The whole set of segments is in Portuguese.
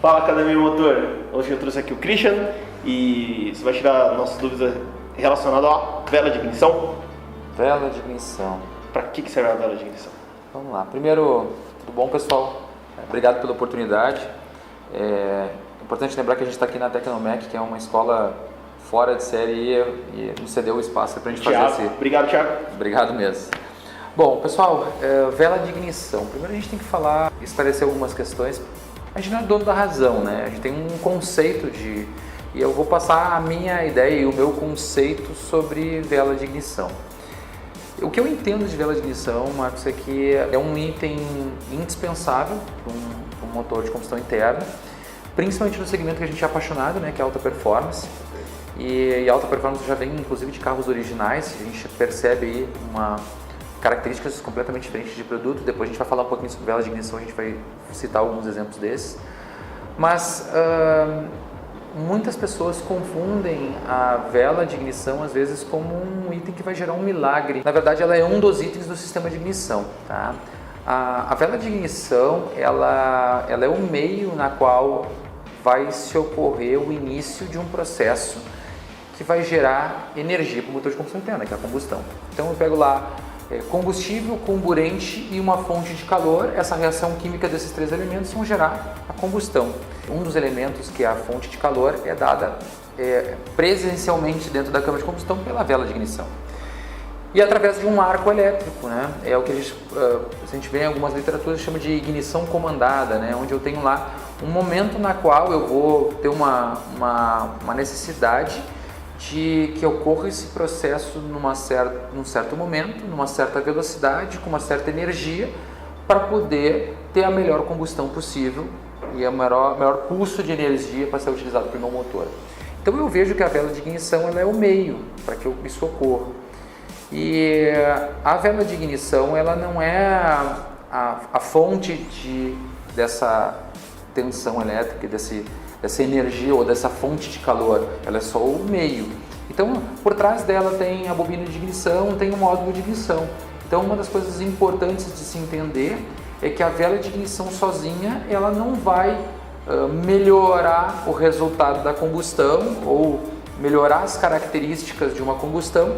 Fala, Academia Motor! Hoje eu trouxe aqui o Christian e você vai tirar nossas dúvidas relacionadas à vela de ignição. Vela de ignição. Para que serve a vela de ignição? Vamos lá. Primeiro, tudo bom, pessoal? Obrigado pela oportunidade. É importante lembrar que a gente está aqui na Tecnomec, que é uma escola fora de série e nos cedeu o espaço para a gente fazer esse... Obrigado, Thiago. Obrigado mesmo. Bom, pessoal, vela de ignição. Primeiro a gente tem que esclarecer algumas questões. A gente não é dono da razão, né? A gente tem um conceito e eu vou passar a minha ideia e o meu conceito sobre vela de ignição. O que eu entendo de vela de ignição, Marcos, é que é um item indispensável para um motor de combustão interna, principalmente no segmento que a gente é apaixonado, né, que é alta performance. E alta performance já vem inclusive de carros originais, a gente percebe aí características completamente diferentes de produto. Depois a gente vai falar um pouquinho sobre vela de ignição, a gente vai citar alguns exemplos desses. Mas muitas pessoas confundem a vela de ignição às vezes como um item que vai gerar um milagre. Na verdade, ela é um dos itens do sistema de ignição, tá? A vela de ignição, ela é o meio na qual vai se ocorrer o início de um processo que vai gerar energia para o motor de combustão interna, que é a combustão. Então eu pego lá combustível, comburente e uma fonte de calor. Essa reação química desses três elementos vão gerar a combustão. Um dos elementos, que é a fonte de calor, é dada presencialmente dentro da câmara de combustão pela vela de ignição. E através de um arco elétrico, né? É o que a gente vê em algumas literaturas, chama de ignição comandada, né? Onde eu tenho lá um momento na qual eu vou ter uma necessidade de que ocorra esse processo num certo momento, numa certa velocidade, com uma certa energia, para poder ter a melhor combustão possível e o maior pulso de energia para ser utilizado pelo meu motor. Então eu vejo que a vela de ignição ela é o meio para que isso ocorra. E a vela de ignição ela não é a fonte dessa tensão elétrica, dessa energia ou dessa fonte de calor, ela é só o meio. Então, por trás dela tem a bobina de ignição, tem o módulo de ignição. Então, uma das coisas importantes de se entender é que a vela de ignição sozinha, ela não vai melhorar o resultado da combustão ou melhorar as características de uma combustão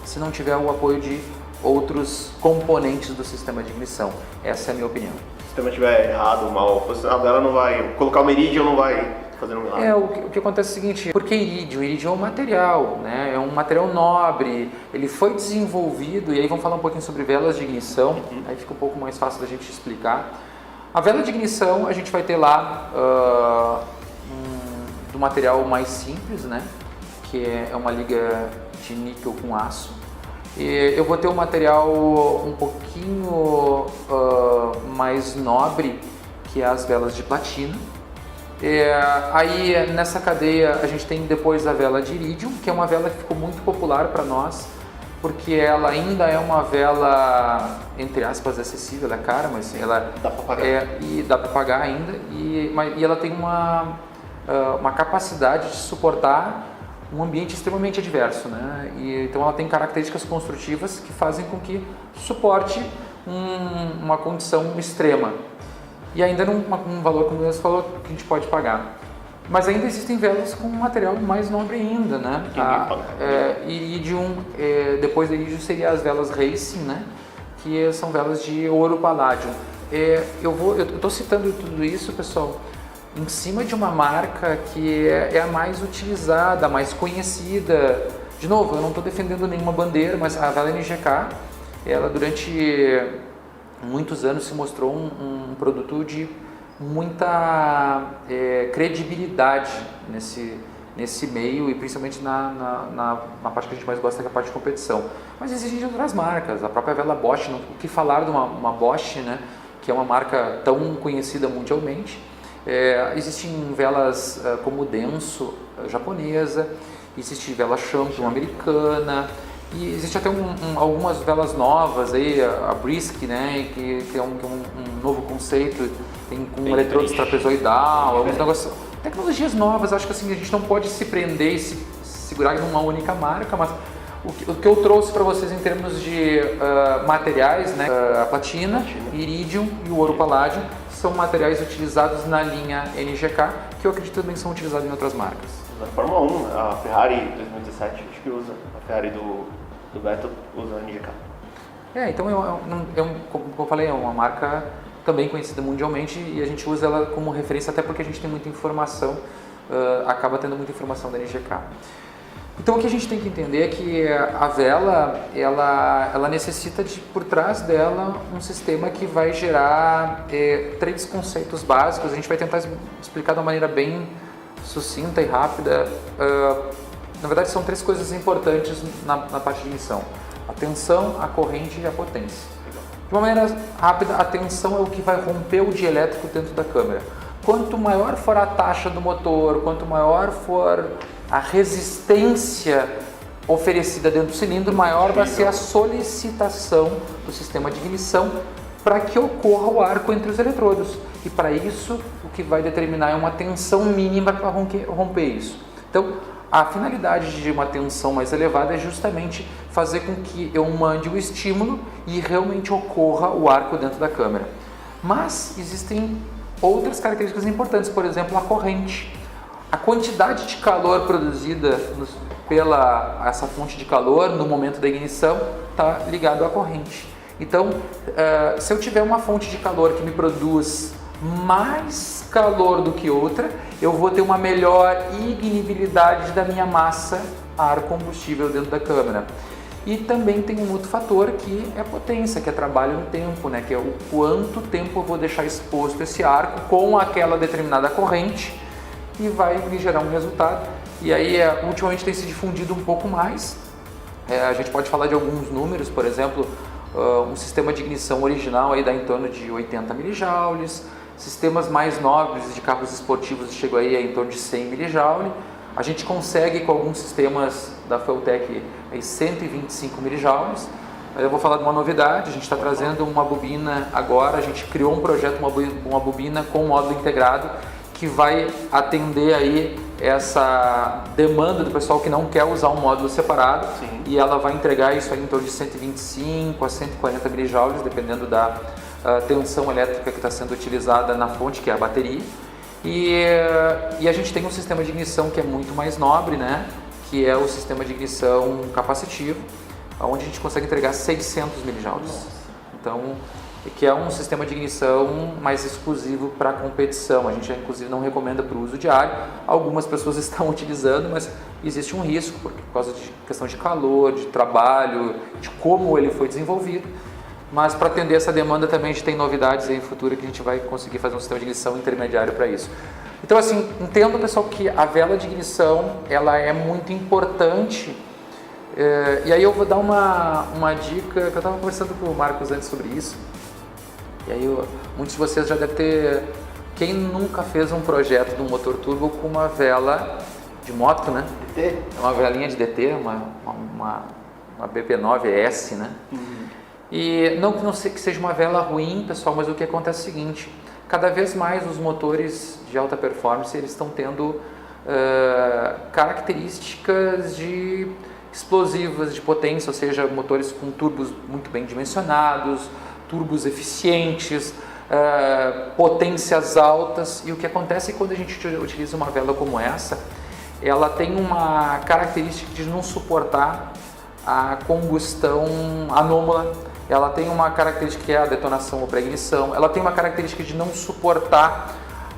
se não tiver o apoio de outros componentes do sistema de ignição. Essa é a minha opinião. Se o sistema estiver errado, mal, a vela não vai... Colocar o iridium não vai fazer um milagre. O que acontece é o seguinte, porque iridium? Iridium é um material, né? É um material nobre, ele foi desenvolvido, e aí vamos falar um pouquinho sobre velas de ignição, aí fica um pouco mais fácil da gente explicar. A vela de ignição, a gente vai ter lá do material mais simples, né? Que é uma liga de níquel com aço. E eu vou ter um material um pouquinho mais nobre, que é as velas de platina. Aí nessa cadeia a gente tem depois a vela de iridium, que é uma vela que ficou muito popular para nós, porque ela ainda é uma vela, entre aspas, acessível, ela é cara, mas ela dá para pagar. E dá para pagar ainda, e ela tem uma capacidade de suportar um ambiente extremamente adverso, né? Então ela tem características construtivas que fazem com que suporte uma condição extrema. E ainda num valor, como você falou, que a gente pode pagar. Mas ainda existem velas com material mais nobre ainda, né? Iridium, depois da iridium seria as velas Racing, né? Que são velas de ouro paládio. Eu estou citando tudo isso, pessoal, em cima de uma marca que é a mais utilizada, a mais conhecida. De novo, eu não estou defendendo nenhuma bandeira, mas a vela NGK, ela durante muitos anos se mostrou um produto de muita credibilidade nesse meio, e principalmente na parte que a gente mais gosta, que é a parte de competição. Mas existem outras marcas, a própria vela Bosch, o que falar de uma Bosch, né, que é uma marca tão conhecida mundialmente. Existem velas como Denso, japonesa, existe vela Champion americana, e existe até algumas velas novas aí, a Brisk, né, que é um novo conceito, tem com eletrodos trapezoidal, alguns negócios, tecnologias novas. Acho que assim, a gente não pode se prender e se segurar em uma única marca, mas o que eu trouxe para vocês em termos de materiais, né, a platina, iridium e o ouro paládio, são materiais utilizados na linha NGK, que eu acredito também são utilizados em outras marcas. Na Fórmula 1, a Ferrari 2017, acho que usa. A Ferrari do Vettel usa a NGK. Então, como eu falei, é uma marca também conhecida mundialmente e a gente usa ela como referência até porque a gente tem muita informação, acaba tendo muita informação da NGK. Então o que a gente tem que entender é que a vela, ela necessita de, por trás dela, um sistema que vai gerar 3 conceitos básicos. A gente vai tentar explicar de uma maneira bem sucinta e rápida. Na verdade são 3 coisas importantes na parte de ignição: a tensão, a corrente e a potência. De uma maneira rápida, a tensão é o que vai romper o dielétrico dentro da câmara. Quanto maior for a taxa do motor, quanto maior for a resistência oferecida dentro do cilindro, maior vai ser a solicitação do sistema de ignição para que ocorra o arco entre os eletrodos. E para isso, o que vai determinar é uma tensão mínima para romper isso. Então, a finalidade de uma tensão mais elevada é justamente fazer com que eu mande o estímulo e realmente ocorra o arco dentro da câmara. Mas existem outras características importantes, por exemplo, a corrente. A quantidade de calor produzida pela essa fonte de calor no momento da ignição está ligado à corrente. Então, se eu tiver uma fonte de calor que me produz mais calor do que outra, eu vou ter uma melhor ignibilidade da minha massa ar combustível dentro da câmara. E também tem um outro fator que é a potência, que é trabalho no tempo, né? Que é o quanto tempo eu vou deixar exposto esse arco com aquela determinada corrente e vai me gerar um resultado. E aí, ultimamente tem se difundido um pouco mais. A gente pode falar de alguns números, por exemplo, um sistema de ignição original aí dá em torno de 80 mJ, sistemas mais nobres de carros esportivos chegam aí em torno de 100 mJ. A gente consegue com alguns sistemas da Feltec aí 125 mJ. Eu vou falar de uma novidade, a gente está trazendo uma bobina agora, a gente criou um projeto, uma bobina com módulo integrado que vai atender aí essa demanda do pessoal que não quer usar um módulo separado. Sim. E ela vai entregar isso aí em torno de 125 a 140 mJ, dependendo da tensão elétrica que está sendo utilizada na fonte, que é a bateria. E a gente tem um sistema de ignição que é muito mais nobre, né? Que é o sistema de ignição capacitivo, onde a gente consegue entregar 600 mJ. Então, que é um sistema de ignição mais exclusivo para competição. A gente inclusive não recomenda para o uso diário. Algumas pessoas estão utilizando, mas existe um risco por causa de questão de calor, de trabalho, de como ele foi desenvolvido. Mas para atender essa demanda também a gente tem novidades aí em futuro que a gente vai conseguir fazer um sistema de ignição intermediário para isso. Então assim, entendo, pessoal, que a vela de ignição ela é muito importante. E aí eu vou dar uma dica, que eu estava conversando com o Marcos antes sobre isso. E aí muitos de vocês já devem ter... Quem nunca fez um projeto de um motor turbo com uma vela de moto, né? DT? É uma velinha de DT, uma BP9S, né? E não sei que seja uma vela ruim, pessoal, mas o que acontece é o seguinte: cada vez mais os motores de alta performance eles estão tendo características de explosivas, de potência, ou seja, motores com turbos muito bem dimensionados, turbos eficientes, potências altas. E o que acontece é que quando a gente utiliza uma vela como essa, ela tem uma característica de não suportar a combustão anômala. Ela tem uma característica que é a detonação ou pré-ignição. Ela tem uma característica de não suportar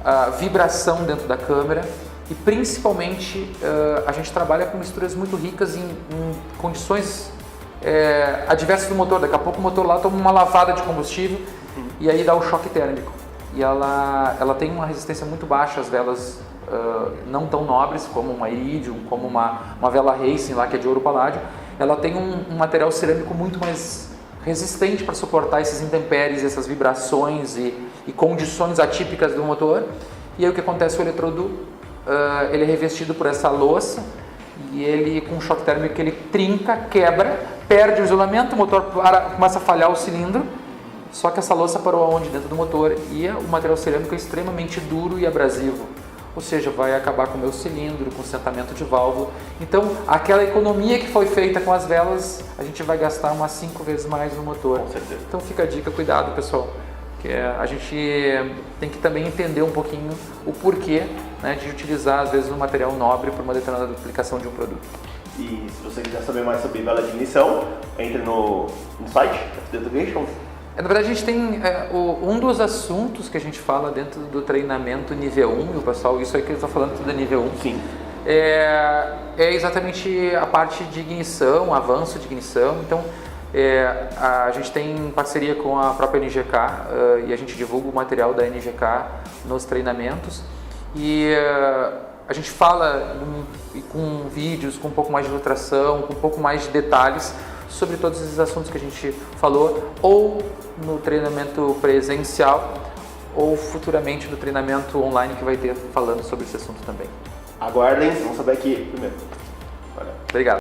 a vibração dentro da câmara. E principalmente a gente trabalha com misturas muito ricas em condições adversas do motor. Daqui a pouco o motor lá toma uma lavada de combustível e aí dá o choque térmico. E ela tem uma resistência muito baixa às velas não tão nobres como uma Iridium, como uma vela Racing lá que é de ouro paládio. Ela tem um material cerâmico muito mais resistente para suportar esses intempéries, essas vibrações e condições atípicas do motor. E aí o que acontece? O eletrodo ele é revestido por essa louça e ele, com um choque térmico, ele trinca, quebra, perde o isolamento, o motor começa a falhar o cilindro. Só que essa louça parou aonde? Dentro do motor. E o material cerâmico é extremamente duro e abrasivo. Ou seja, vai acabar com o meu cilindro, com o sentamento de válvula. Então, aquela economia que foi feita com as velas, a gente vai gastar umas 5 vezes mais no motor. Com certeza. Então fica a dica, cuidado, pessoal. que a gente tem que também entender um pouquinho o porquê, né, de utilizar às vezes um material nobre para uma determinada aplicação de um produto. E se você quiser saber mais sobre vela de ignição, entre no site FD Education. Na verdade, a gente tem um dos assuntos que a gente fala dentro do treinamento nível 1, e o pessoal, isso aí que eu estou falando tudo é nível 1. Sim. É exatamente a parte de ignição, avanço de ignição. Então, a gente tem parceria com a própria NGK e a gente divulga o material da NGK nos treinamentos. E a gente fala com vídeos, com um pouco mais de ilustração, com um pouco mais de detalhes sobre todos esses assuntos que a gente falou, ou no treinamento presencial, ou futuramente no treinamento online que vai ter falando sobre esse assunto também. Aguardem, vamos saber aqui primeiro. Valeu. Obrigado.